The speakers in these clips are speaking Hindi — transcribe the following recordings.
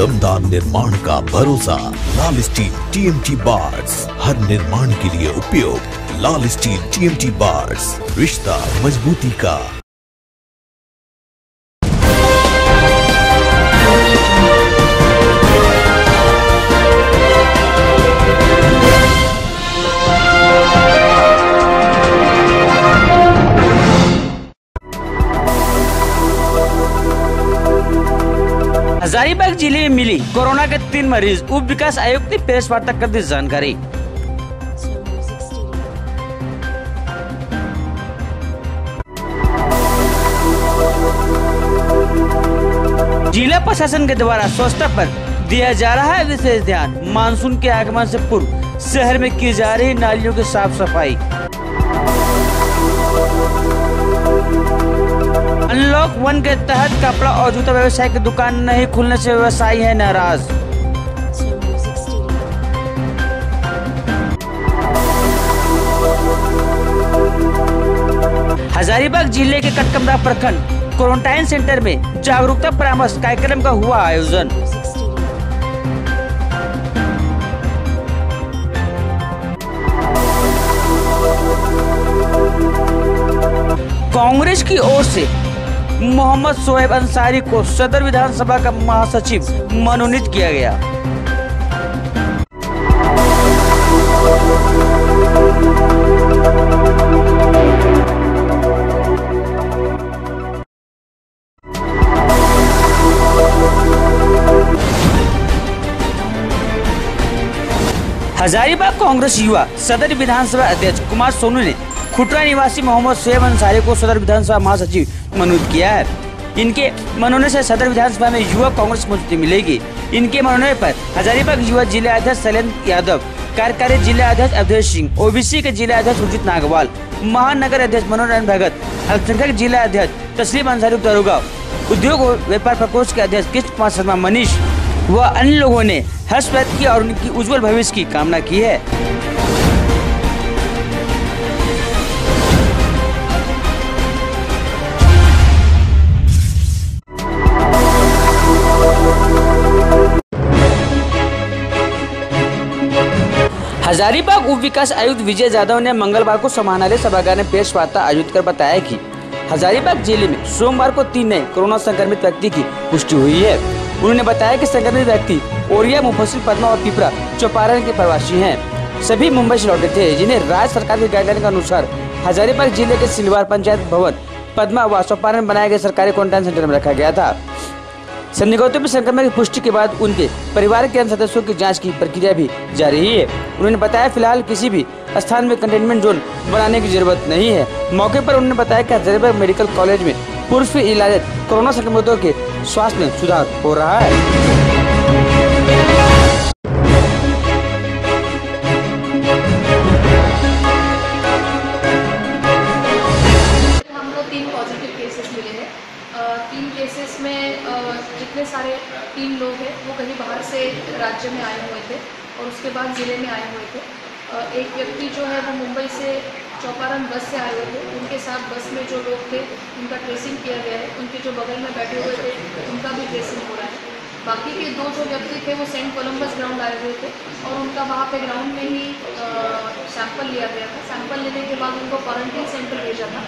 दमदार निर्माण का भरोसा। लाल स्टील TMT बार्स, हर निर्माण के लिए उपयोग। लाल स्टील TMT बार्स, रिश्ता मजबूती का। हजारीबाग जिले में मिली कोरोना के 3 मरीज। उप विकास आयुक्त ने प्रेस वार्ता कर दी जानकारी। जिला प्रशासन के द्वारा स्वच्छता पर दिया जा रहा है विशेष ध्यान। मानसून के आगमन से पूर्व शहर में की जा रही नालियों की साफ सफाई। अनलॉक 1 के तहत कपड़ा और जूता व्यवसाय की दुकान नहीं खुलने से व्यवसायी है नाराज। हजारीबाग जिले के कटकमरा प्रखंड क्वारंटाइन सेंटर में जागरूकता परामर्श कार्यक्रम का हुआ आयोजन। कांग्रेस की ओर से मोहम्मद शोएब अंसारी को सदर विधानसभा का महासचिव मनोनीत किया गया। हजारीबाग कांग्रेस युवा सदर विधानसभा अध्यक्ष कुमार सोनू ने खुटरा निवासी मोहम्मद शोएब अंसारी को सदर विधानसभा महासचिव मनोनीत किया है। इनके मनोनयन से सदर विधानसभा में युवा कांग्रेस को मजबूती मिलेगी। इनके मनोनयन पर हजारीबाग युवा जिला अध्यक्ष शैलेंद्र यादव, कार्यकारी जिला अध्यक्ष अवधेश सिंह, OBC के जिला अध्यक्ष उदित नागवाल, महानगर अध्यक्ष मनोज भगत, अल्पसंख्यक जिला अध्यक्ष तस्लीम अंसारी दरोगा, उद्योग और व्यापार प्रकोष्ठ के अध्यक्ष कृष्ण कुमार शर्मा मनीष व अन्य लोगों ने हर्ष व्यक्त किया और उनकी उज्जवल भविष्य की कामना की है। हजारीबाग उप विकास आयुक्त विजय यादव ने मंगलवार को समाहरणालय सभागार में प्रेस वार्ता आयोजित कर बताया कि हजारीबाग जिले में सोमवार को 3 नए कोरोना संक्रमित व्यक्ति की पुष्टि हुई है। उन्होंने बताया कि संक्रमित व्यक्ति ओरिया, मुफस्सिल, पद्मा और पिपरा चौपारण के प्रवासी हैं। सभी मुंबई से लौटे थे, जिन्हें राज्य सरकार की गाइडलाइन के अनुसार हजारीबाग जिले के सिलवार पंचायत भवन, पद्मा व चौपारण में बनाए गए सरकारी क्वारंटाइन सेंटर में रखा गया था। संदिग्धों में संक्रमण की पुष्टि के बाद उनके परिवार के अन्य सदस्यों की जांच की प्रक्रिया भी जारी है। उन्होंने बताया फिलहाल किसी भी स्थान में कंटेनमेंट जोन बनाने की जरूरत नहीं है। मौके पर उन्होंने बताया कि हजारीबाग मेडिकल कॉलेज में पूर्व से इलाज कोरोना संक्रमितों के स्वास्थ्य में सुधार हो रहा है। हमको 3 पॉजिटिव केसेस मिले हैं। 3 केसेस में जितने सारे 3 लोग हैं वो कहीं बाहर से राज्य में आए हुए थे और उसके बाद ज़िले में आए हुए थे। एक व्यक्ति जो है वो मुंबई से चौपारण बस से आए हुए थे। उनके साथ बस में जो लोग थे उनका ट्रेसिंग किया गया है। उनके जो बगल में बैठे हुए थे उनका भी ट्रेसिंग हो रहा है। बाकी के 2 जो व्यक्ति थे वो सेंट कोलम्बस ग्राउंड आए हुए थे और उनका वहाँ पे ग्राउंड में ही सैंपल लिया गया था। सैंपल लेने के बाद उनको क्वारंटीन सेंटर भेजा था।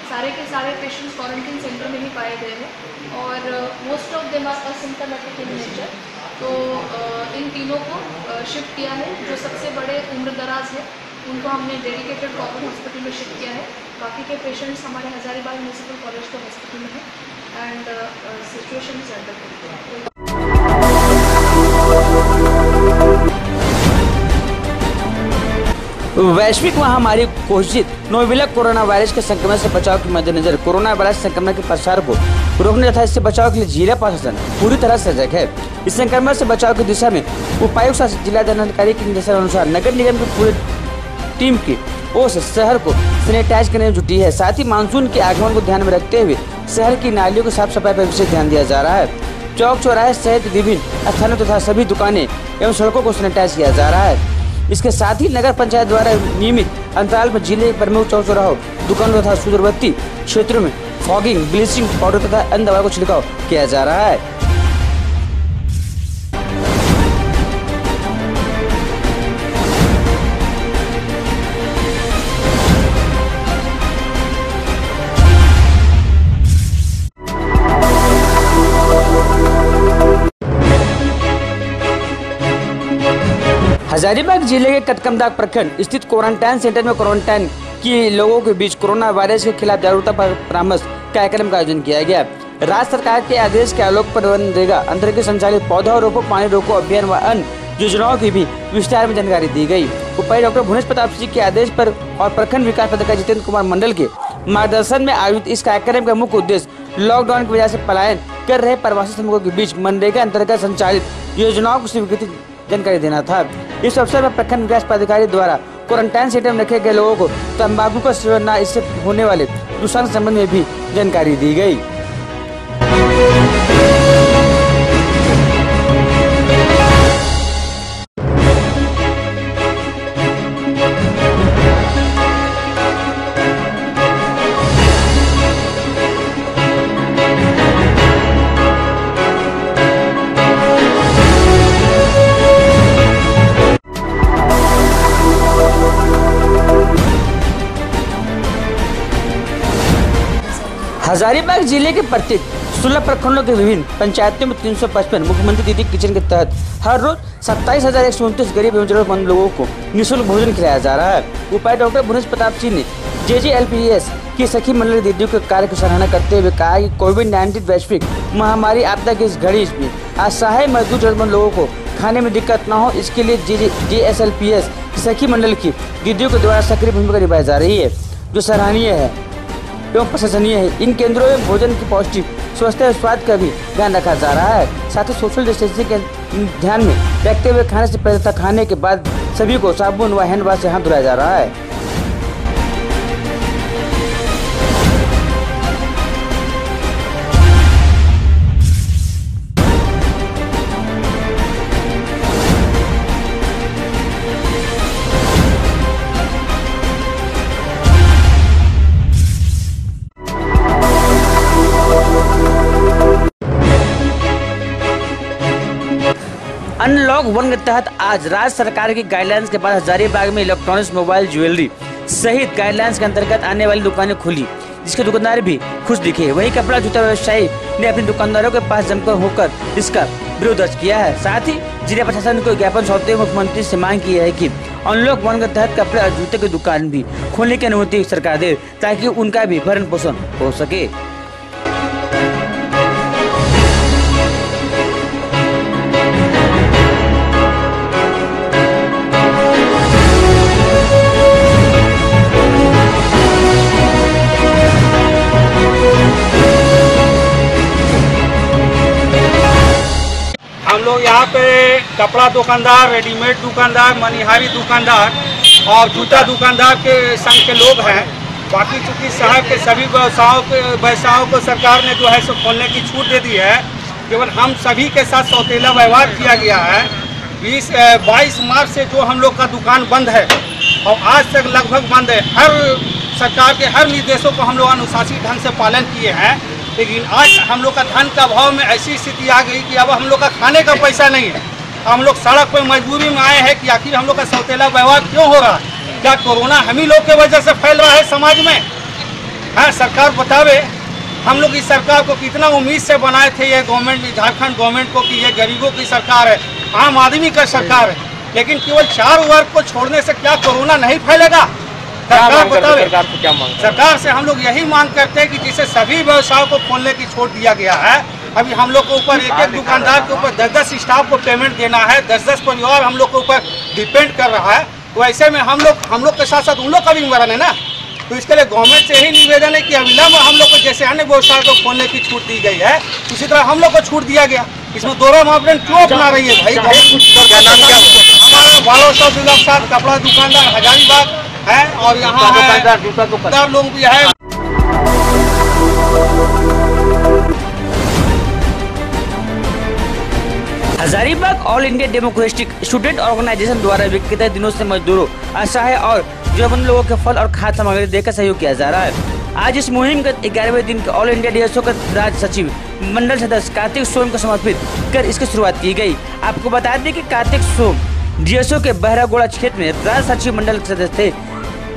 सारे के सारे पेशेंट्स क्वारंटीन सेंटर में ही पाए गए हैं और most of them are asymptomatic in nature. तो इन तीनों को शिफ्ट किया है। जो सबसे बड़े उम्र दराज है उनको हमने डेडिकेटेड कोविड हॉस्पिटल में शिफ्ट किया है। बाकी के पेशेंट्स हमारे हजारीबाग म्यूनिसिपल कॉलेज के हॉस्पिटल में हैं and situation is under control. वैश्विक महामारी घोषित नोवेल कोरोना वायरस के संक्रमण से बचाव के मद्देनजर कोरोना वायरस संक्रमण के प्रसार को रोकने तथा इससे बचाव के लिए जिला प्रशासन पूरी तरह सजग है। इस संक्रमण से बचाव की दिशा में उपायुक्त शासित जिला दंडाधिकारी के निर्देशानुसार नगर निगम की पूरी टीम की ओर से शहर को सैनिटाइज करने में जुटी है। साथ ही मानसून के आगमन को ध्यान में रखते हुए शहर की नालियों की साफ सफाई पर विशेष ध्यान दिया जा रहा है। चौक चौराहे सहित विभिन्न स्थानों तथा सभी दुकानें एवं सड़कों को सैनिटाइज किया जा रहा है। इसके साथ ही नगर पंचायत द्वारा नियमित अंतराल पर जिले के प्रमुख चौक चौराहों, दुकानों तथा सुदूरवर्ती क्षेत्रों में फॉगिंग, ब्लीचिंग पाउडर तथा अन्य दवा को छिड़काव किया जा रहा है। हजारीबाग जिले के कटकमदाग प्रखंड स्थित क्वारंटाइन सेंटर में क्वारंटाइन के लोगों के बीच कोरोना वायरस के खिलाफ जागरूकता परामर्श कार्यक्रम का आयोजन किया गया। राज्य सरकार के आदेश के आलोक पर मनरेगा अंतर्गत संचालित पौधा रोपो पानी रोको अभियान व अन्य योजनाओं की भी विस्तार में जानकारी दी गई। उपायुक्त डॉक्टर भुवनेश प्रताप सिंह के आदेश पर और प्रखंड विकास पदाधिकारी जितेंद्र कुमार मंडल के मार्गदर्शन में आयोजित इस कार्यक्रम का मुख्य उद्देश्य लॉकडाउन की वजह से पलायन कर रहे प्रवासी श्रमिकों के बीच मनरेगा अंतर्गत संचालित योजनाओं को स्वीकृति जानकारी देना था। इस अवसर पर प्रखंड विकास पदाधिकारी द्वारा क्वारंटाइन सेंटर में रखे गए लोगों को तंबाकू का सेवन न इससे होने वाले नुकसान संबंध में भी जानकारी दी गई। हजारीबाग जिले के प्रत्येक 16 प्रखंडों के विभिन्न पंचायतों में 355 मुख्यमंत्री दीदी किचन के तहत हर रोज 27,129 गरीब एवं जरूरतमंद लोगों को निःशुल्क भोजन खिलाया जा रहा है। उपायुक्त डॉक्टर भुवनेश प्रताप सिंह ने JJLPS की सखी मंडल दीदियों के कार्य की सराहना करते हुए कहा कि कोविड-19 वैश्विक महामारी आपदा की इस घड़ी में असहाय मजदूर जरूरतमंद लोगों को खाने में दिक्कत न हो, इसके लिए JJLPS की सखी मंडल की दीदियों के द्वारा सक्रिय भूमिका निभाई जा रही है, जो सराहनीय है एवं प्रशंसनीय है। इन केंद्रों में भोजन की पौष्टिक स्वच्छता एवं स्वाद का भी ध्यान रखा जा रहा है। साथ ही सोशल डिस्टेंसिंग के ध्यान में रखते हुए खाने से पहले तथा खाने के बाद सभी को साबुन व हैंड वॉश से हाथ धुलाया जा रहा है। अनलॉक 1 के तहत आज राज्य सरकार की गाइडलाइंस के बाद हजारीबाग में इलेक्ट्रॉनिक्स, मोबाइल, ज्वेलरी सहित गाइडलाइंस के अंतर्गत आने वाली दुकानें खुली, जिसके दुकानदार भी खुश दिखे। वहीं कपड़ा जूता व्यवसायी ने अपने दुकानदारों के पास जमकर होकर इसका विरोध दर्ज किया है। साथ ही जिला प्रशासन को ज्ञापन सौंपते हुए मुख्यमंत्री से मांग की है कि अनलॉक 1 के तहत कपड़े और जूते की दुकान भी खोलने की अनुमति सरकार दे, ताकि उनका भी भरण पोषण हो सके। हम लोग यहाँ पे कपड़ा दुकानदार, रेडीमेड दुकानदार, मनिहारी दुकानदार और जूता दुकानदार के संघ के लोग हैं। बाकी चूँकि शहर के सभी व्यवसायों को सरकार ने जो है सो खोलने की छूट दे दी है, केवल हम सभी के साथ सौतेला व्यवहार किया गया है। 22 मार्च से जो हम लोग का दुकान बंद है और आज तक लगभग बंद है। हर सरकार के हर निर्देशों को हम लोग अनुशासित ढंग से पालन किए हैं, लेकिन आज हम लोग का धन का भाव में ऐसी स्थिति आ गई कि अब हम लोग का खाने का पैसा नहीं है। हम लोग सड़क पर मजबूरी में आए हैं कि आखिर हम लोग का सौतेला व्यवहार क्यों हो रहा है? क्या कोरोना हम ही लोग के वजह से फैल रहा है समाज में? हाँ, सरकार बतावे। हम लोग इस सरकार को कितना उम्मीद से बनाए थे, ये गवर्नमेंट, झारखंड गवर्नमेंट को, कि ये गरीबों की सरकार है, आम आदमी का सरकार है, लेकिन केवल 4 वर्ग को छोड़ने से क्या कोरोना नहीं फैलेगा? सरकार बतावे। सरकार को क्या मांग? सरकार से हम लोग यही मांग करते हैं कि जिसे सभी व्यवसायों को खोलने की छूट दिया गया है। अभी हम लोग के ऊपर एक दुकानदार के ऊपर 10 स्टाफ को पेमेंट देना है, 10 परिवार हम लोग के ऊपर डिपेंड कर रहा है। तो ऐसे में हम लोग के साथ साथ उन लोग का भी मरण है ना। तो इसके लिए गवर्नमेंट से यही निवेदन है कि अविलंब हम लोग को जैसे अन्य व्यवसाय को खोलने की छूट दी गई है, उसी तरह हम लोग को छूट दिया गया। इसमें दोहरा मापदंड क्यों अपना रही है भाई? हमारा बालो साहब कपड़ा दुकानदार हजारीबाग है और यहाँ दुकानदार लोग भी है। Hazaribagh all India democratic student organisation द्वारा विगत दिनों से मजदूरों, असहाय और जरूरतमंद लोगों के फल और खाद्य सामग्री देकर सहयोग किया जा रहा है। आज इस मुहिम के 11वें दिन के ऑल इंडिया डीएसओ के राज्य सचिव मंडल सदस्य कार्तिक सोम को समर्पित कर इसकी शुरुआत की गई। आपको बता दें कि कार्तिक सोम डीएसओ के बहरागोड़ा क्षेत्र में राज्य सचिव मंडल सदस्य थे।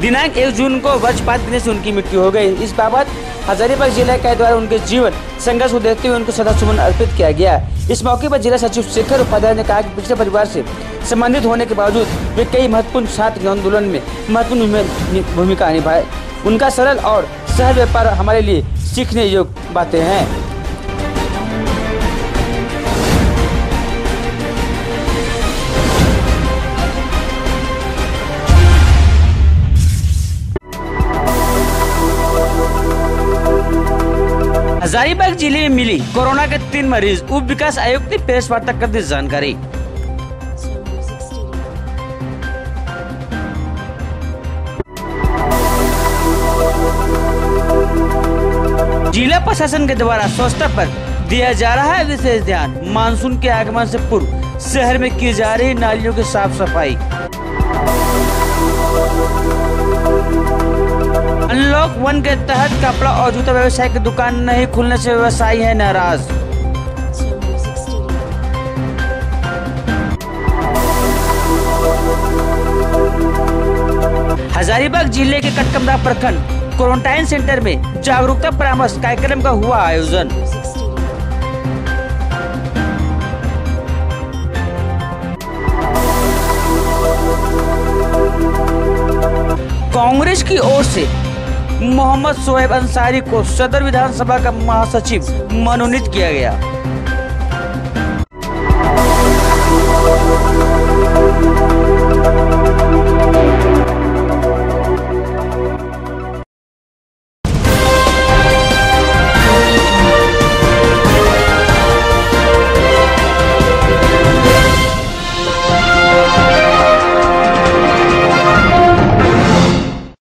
दिनांक 1 जून को वज्रपात गिरने से उनकी मृत्यु हो गई। इस बाबत हजारीबाग जिला इकाई द्वारा उनके जीवन संघर्ष को देखते हुए उनको श्रद्धासुमन अर्पित किया गया। इस मौके पर जिला सचिव शेखर उपाध्याय ने कहा कि पिछले परिवार से संबंधित होने के बावजूद वे कई महत्वपूर्ण छात्र आंदोलन में महत्वपूर्ण भूमिका निभाए। उनका सरल और सहज व्यापार हमारे लिए सीखने योग्य बातें हैं। हजारीबाग जिले में मिली कोरोना के 3 मरीज। उप विकास आयुक्त ने प्रेस वार्ता कर दी जानकारी। जिला प्रशासन के द्वारा स्वच्छता पर दिया जा रहा है विशेष ध्यान। मानसून के आगमन से पूर्व शहर में की जा रही नालियों की साफ सफाई। अनलॉक 1 के तहत कपड़ा और जूता व्यवसाय की दुकान नहीं खुलने से व्यवसायी है नाराज। हजारीबाग जिले के कटकमरा प्रखंड क्वारंटाइन सेंटर में जागरूकता परामर्श कार्यक्रम का हुआ आयोजन। कांग्रेस की ओर से मोहम्मद शोएब अंसारी को सदर विधानसभा का महासचिव मनोनीत किया गया।